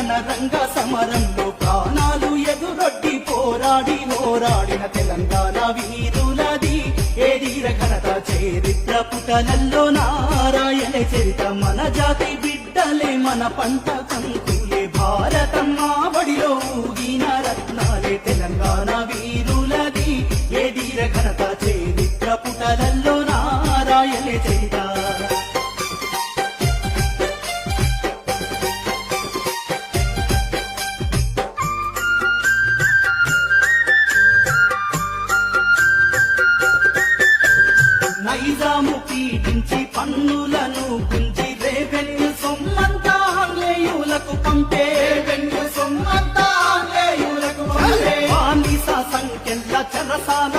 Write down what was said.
రణరంగ సమరంలో ప్రాణాలు ఎదురొడ్డి పోరాడిన తెలంగాణ వీరులది ఏ ధీర ఘనత చరిత్ర పుటలల్లో నారాయణ చరిత మన జాతి బిడ్డలే మన పంట కంకులే భారతమ్మ బడిలో ఊగిన రత్నాలే తెలంగాణ వీరులది ఏ ధీర ఘనత చరిత్ర పుటలల్లో నారాయణ చరిత నైజాము పీడించి పన్నులను గుంజి రెవెన్యూ సొమ్మంతా ఆంగ్లేయులకు పంపే బానిస సంఖ్యల చెరసాల